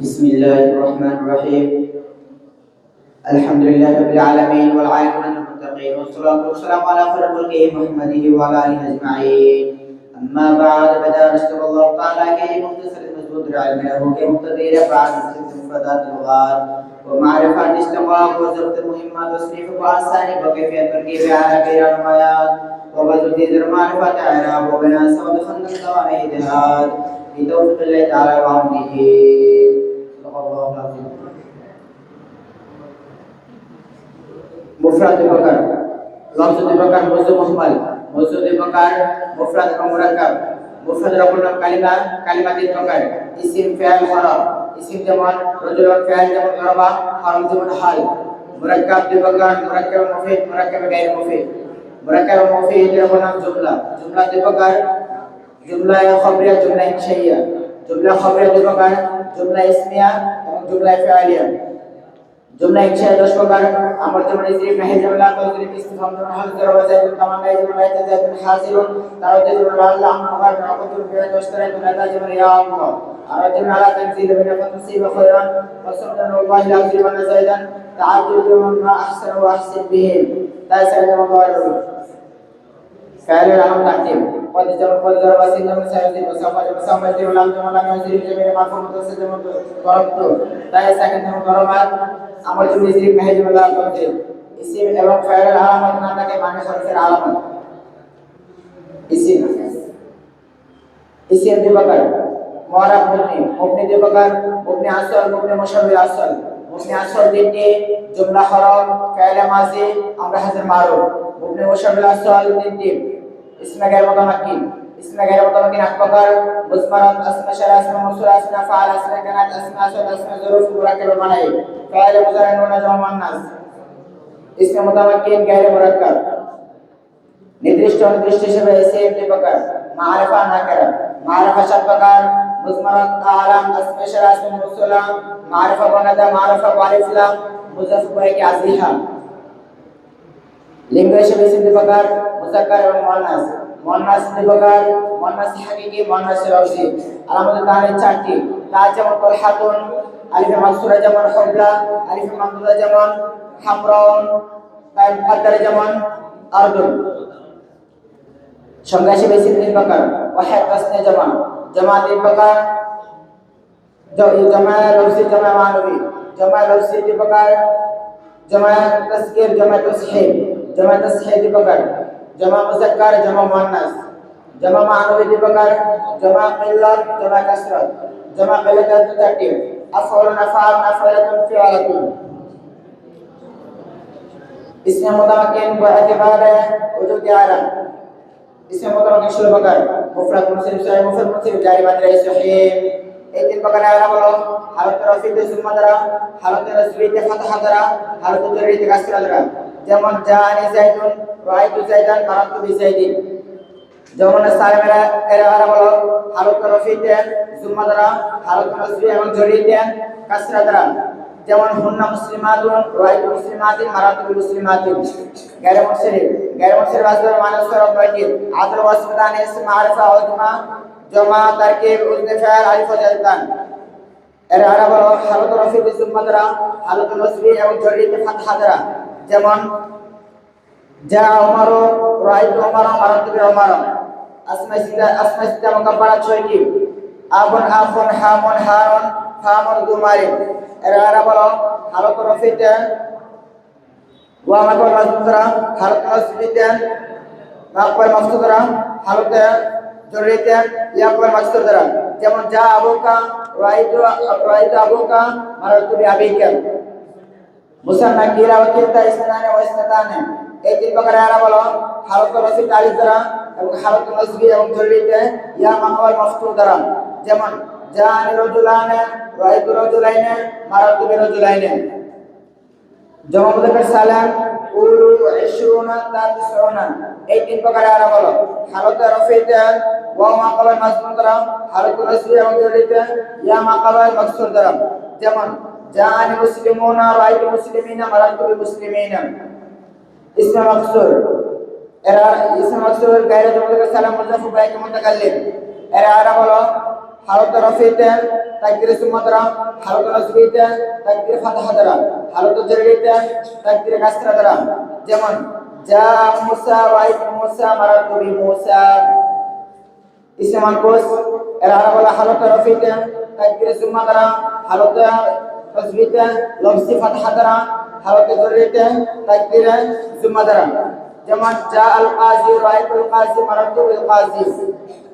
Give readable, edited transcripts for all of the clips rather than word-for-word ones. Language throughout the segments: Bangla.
بسم الله الرحمن الرحيم. الحمد لله رب العالمين والعاقبة للمتقين والصلاة والسلام على خير خلقه محمد وعلى آله أجمعين. أما بعد بدأ رسول الله تعالى كي مختصر المزبوط العلم له كي مقتدر بعد مفردات اللغات ومعرفة استماع وضبط المهمات وتصنيف وأساني وكيفية تركيب على غير الروايات وبدل معرفة إعراب وبناء سبب خندق قواعد هذا بتوفيق الله تعالى وعونه. صدق الله العظيم. মুফরাদ প্রকার, লফজ প্রকার, মওজু মুহমাল, মওজু প্রকার, মুফরাদ এবং মুরাক্কাব। মুফরাদের অপর নাম কালিমা, কালিমা তিন প্রকার: ইসিম, ফাইল, হরফ। ইসিম যেমন রজুলুন, ফাইল যেমন দরবা, হরফ যেমন হাল। মুরাক্কাব দুই প্রকার: মুরাক্কাব মুফিদ, মুরাক্কাব গায়র মুফিদ। মুরাক্কাব মুফিদ এর অপর নাম জুমলা। জুমলা দুই প্রকার: জুমলা খবরিয়া, জুমলা ইনশাইয়া। জুমলা খবরিয়া দুই প্রকার: জুমলা ইসমিয়া এবং জুমলা ফাইলিয়া। জুমলা ইনশাইয়া 10 প্রকার: আমর যেমন ইসরিফ, নাহি যেমন লা, তাওজির ইসতিফহাম যেমন হাল, জরবা যাইদুন, তামান্না যেমন লাইতা যাইদুন হাসিরুন, তারাজ্জু যেমন লাল্লা, আমর নাকাতুল বিয়া দস্তরা দুনাতা যেমন ইয়া আল্লাহ। আর যেমন আলা তানজিল বিনা ফাতসিবা খায়রান ওয়াসাল্লাল্লাহু আলাইহি ওয়া সাল্লাম যাইদান তাআজ্জু যেমন মা আহসান ওয়া আহসিন বিহি। তাই সারা যেমন ওয়ারু ফাইলের আলাম তাকিব পদ যেমন পদ, জরবা সিন যেমন সাইয়্যিদ, মুসাফা যেমন সাফা, যেমন লাম যেমন লাম, ইসরিফ যেমন মারফু মুতাসিল যেমন দরবতু। তাই সাকিন যেমন দরবাত। আমর যেমন ইসরিফ, নাহি যেমন লা, তাওজির। ইসিম এবং ফাইলের আলামত না থাকে মানে হরফের আলামত। ইসিম দুই প্রকার: মুআরাব, মুবনি। মুবনি দুই প্রকার: মুবনি আসল, মুবনি মুশাব্বিহ আসল। মুবনি আসল তিনটি: জুমলা, হরফ, ফাইল মাযি, আমরা হাজার মারুফ। মুবনি মুশাব্বিহ আসল তিনটি: ইসমে গায়র মুতামাক্কিন। ইসমে গায়র মুতামাক্কিন আট প্রকার: মুজমারাত, আসমা শারা, আসমা মাওসুলা, আসমা ফাআল, আসমা কানাত, আসমা আসল, আসমা যুরুফ, মুরাক্কাব, মানাই। ফাইল মুজাররদ, নুন, জামা, মুন্নাস। ইসমে মুতামাক্কিন গায়র মুরাক্কাব। নির্দিষ্ট অনির্দিষ্ট হিসেবে ইসিম দুই প্রকার: মারিফা, নাকিরা। মারিফা 7 প্রকার: মুজমারাত, আলাম, আসমা শারা, আসমা মাওসুলা, মারিফা মুনাদা, মারিফা আলিফ লাম, মুজাফ ইলাইহি, আজিহা। লিঙ্গ হিসেবে ইসিম দুই প্রকার: মুযাক্কার এবং মুআন্নাস। মুআন্নাস দুই প্রকার: মুআন্নাস হাকিকি, মুআন্নাস লফজি। আলামত তাহরির 4টি: তা যেমন তালহাতুন, আলিফে মাকসুরা যেমন হুবলা, আলিফে মামদুদা যেমন হামরাউন, তাই মুকাদ্দারা যেমন আরদুন। সংজ্ঞা হিসেবে ইসিম 3 প্রকার: ওয়াহিদ, তাসনিয়া, জামা। জামা 3 প্রকার: জামা লফজি, জামা মানবী। জামা লফজি 2 প্রকার: জামা তাসগীর, জামা তাসহীহ। জামা তাসহীহ 2 প্রকার: জামা মুযাক্কার, জামা মুআন্নাস। জামা মানবী 2 প্রকার: জামা কিল্লাত, জামা কাসরাত। জামা কিল্লাত 4টি: আফআলুন, আফআল, আফআলাতুন, ফিআলাতুন। ইসমে মুতামাক্কিন বি'আতিবারে উজুদি আলাম। ইসমে মুতামাক্কিন 16 প্রকার: মুফরাদ, মুনসরিফ, সাহিহ, মুফরাদ, মুনসরিফ, জারি, মাদরি, সহিহ। এই 3 প্রকার আলাম হলো হালাত রাফিতে সুম্মা দ্বারা, হালাত রাসবিতে ফাতহা দ্বারা, হালাত জারিতে কাসরা দ্বারা। যেমন জানি যাইদুন, রাআইতু যাইদান, মারাতু বিযাইদিন। যেমন সালামেরা এর আলাম হলো হালাত রাফিতে সুম্মা দ্বারা, হালাত রাসবি এবং জারিতে কাসরা দ্বারা। যেমন হুন্না মুসলিমাতুন, রাআইতু মুসলিমাতিন, মারাতু বিমুসলিমাতিন। গায়র মুনসরিফ, গায়র মুনসরিফ আসবার মানে সরব নয়টি: আদর, ওয়াসফাদান, ইসম, মারিফা, উজমা, জামা, তারকিব, উজনে, ফাইল, আলিফ ও জালতান। এর আরব হলো হালাত রাফি বিসুম্মা দ্বারা, হালাত নাসবি এবং জারিতে ফাতহা দ্বারা। যেমন জা উমারু, রাআইতু উমারা, মারাতু বিউমারা। আসমা সিতা মুকাব্বারা 6টি: আবুন, আখুন, হামুন, হারুন, ফামুন, দুমারিন। এর আরব হলো হালাত রাফিতে ওয়া মাকবার মাসদুদ দ্বারা, হালাত নাসবিতে মাকবার মাসদুদ দ্বারা, হালাত জারিতে ইয়াকবার মাসদুদ দ্বারা। যেমন জা আবুকা, রাআইতু আবুকা, মারাতু বিআবিকা। মুসান্না, কিলা, ওয়া কিলতা, ইসনানে ওয়া ইসনাতানে। এই 3 প্রকার আলাম হলো হালাত রাফিতে আলিফ দ্বারা এবং হালাত নাসবি এবং জারিতে ইয়া মাকবার মাসদুদ দ্বারা। যেমন জানি রাজুলানে, রাআইতু রাজুলাইনে, মারাতু বিরাজুলাইনে। জামা মুযাক্কার সালাম, উলু, 20, তা 90। এই 3 প্রকার আলাম হলো হালাত রাফিতে ওয়া মাকবার মাসদুদ দ্বারা, হালাত নাসবি এবং জারিতে ইয়া মাকবার মাকসুর দ্বারা। যেমন জানি মুসলিমুনা, রাআইতু মুসলিমিনা, মারাতু বিমুসলিমিনা। ইসমে মাকসুর, এরা ইসমে মাকসুর গায়র মুযাক্কার সালাম মুযাফফ ইলাইহি মুতাকাল্লিম। এরা আলাম হলো حالة رفيته تقدير ثم درا حالة نصبيته تقدير فتح درا حالة جريته تقدير كسر درا যেমন جاء موسى رأيت موسى مررت بموسى اسم منقوص العرب ولا حالة رفيته تقدير ثم درا حالة نصبيته لفظ فتح درا حالة جريته تقدير ثم درا যেমন جاء القاضي رأيت القاضي مررت بالقاضي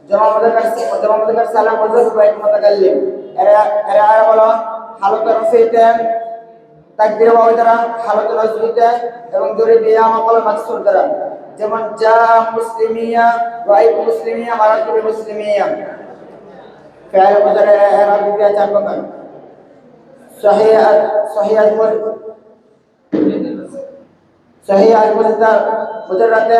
جمع مذكر سالم مذكر واحد متكلم এরা হলো হালত রফিতে তাকদির ওয়াও দ্বারা হালত নজবিতে এবং জরি দিয়া মাকল মাকসুর দ্বারা যেমন জা মুসলিমিয়া রাইত মুসলিমিয়া মারাতু মুসলিমিয়া ফাইল মুজারে এরা দিয়া চার প্রকার সহিহ সহিহ al mujarrad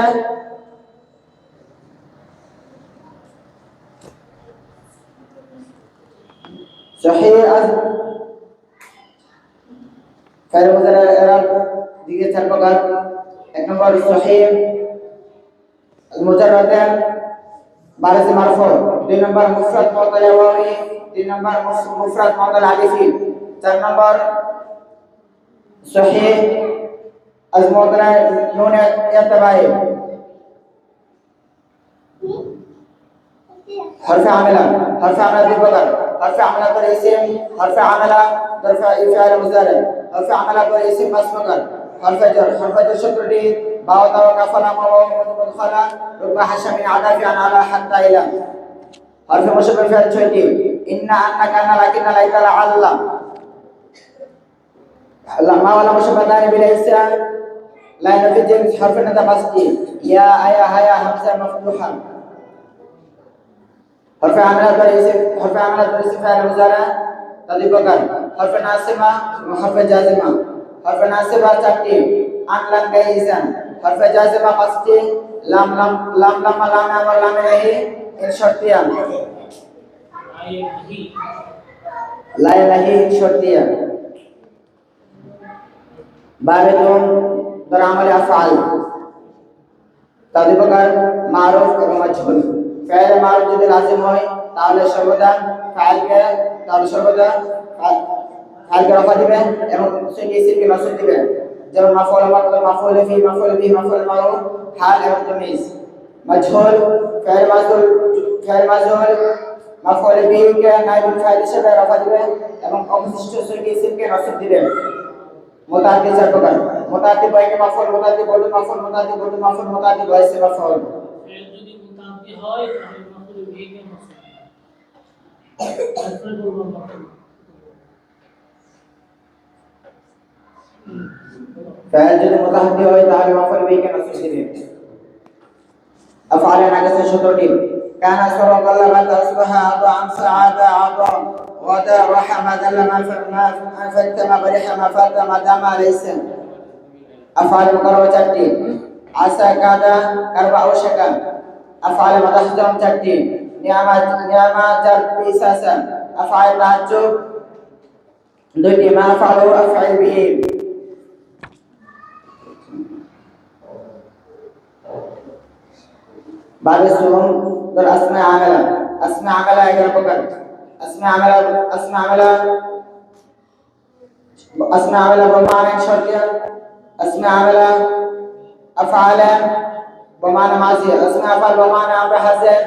صحيح فعل مضارع الاعراب দিকে চার প্রকার এক নম্বর صحيح المجرد بارز مرفوع দুই নম্বর মুফরাদ মুতাল ওয়াwi তিন নম্বর মুফরাদ মুতাল আলিফি চার নম্বর صحيح المضارع نون يتبعي حرف عامله دي بقر حرف عامله پر اسم حرف عامله رفع فعل مضارع حرف عامله پر اسم مسموع حرف جر شطرتي باء و كفلا ما مدخلا ربع حشم عدف عن على حتى الى حرف مشبه فعل ছয়টি ان انك ان لكن ليت لعل ما ولا مشبه ثاني بليس لا نفي جنس حرف ندى بسطي يا ايا هيا همزه مفتوحه حرف عامله پر اسم فعل مضارع تدی بکر حرف ناصبه حرف جازمه حرف ناصبه চারটি আন লাম গাইসান حرف جازمه পাঁচটি লাম আমার লামে রহি ইন শর্তিয়া লা ইলাহি শর্তিয়া বারেদুন দর আমল আফআল তদী প্রকার মারুফ এবং মাজহুল ফাইল মারুফ যদি লাজিম হয় তাহলে সর্বদা ফাইলকে রফা দিবেন এবং সিনকে মাসুদ দিবেন যেমন মাফউল মারফু মাফউল ফি মাফউল বিহি মাফউল মারুফ হাল এবং তামিজ মাজহুল ফাইল মাজহুল মাফউল বিহি কে নাইব ফাইল হিসেবে রফা দিবেন এবং অবশিষ্ট সিনকে মাসুদ দিবেন মুতাআদ্দি চার প্রকার মুতাআদ্দি বাইকে মাফউল মুতাআদ্দি বদল মাফউল মুতাআদ্দি বদল মাফউল মুতাআদ্দি বাইসে মাফউল যদি মুতাআদ্দি হয় তাহলে মাফউল বিহি কে মাফউল فعل যদি মুতাআদ্দি হয় তাহলে মাফউল বিহি কে মাসুদ দিবেন আফআল নাকাসে 17টি কানা সারাকাল্লা বা তাসবাহা আদা আমসা আদা আদা ওয়াদা রাহমা দাল্লামা ফামা ফাতমা বরিহমা ফাতমা দামা লাইসা আফআল মুকাররাবা 4টি আসা কাদা কারবা আওশাকা আফআল মাদাহজাম 4টি নিয়ামা জার বিসাসা আফআল তাহাজ্জুব 2টি মা ফালু আফআল বিহি বারিসুম দর আসমা আমালা 11 প্রকার আসমা আমালা বমানা শর্তিয়া আসমা আমালা আফআলা বমানা মাজিয়া আসমা আফআল বমানা আমর হাজার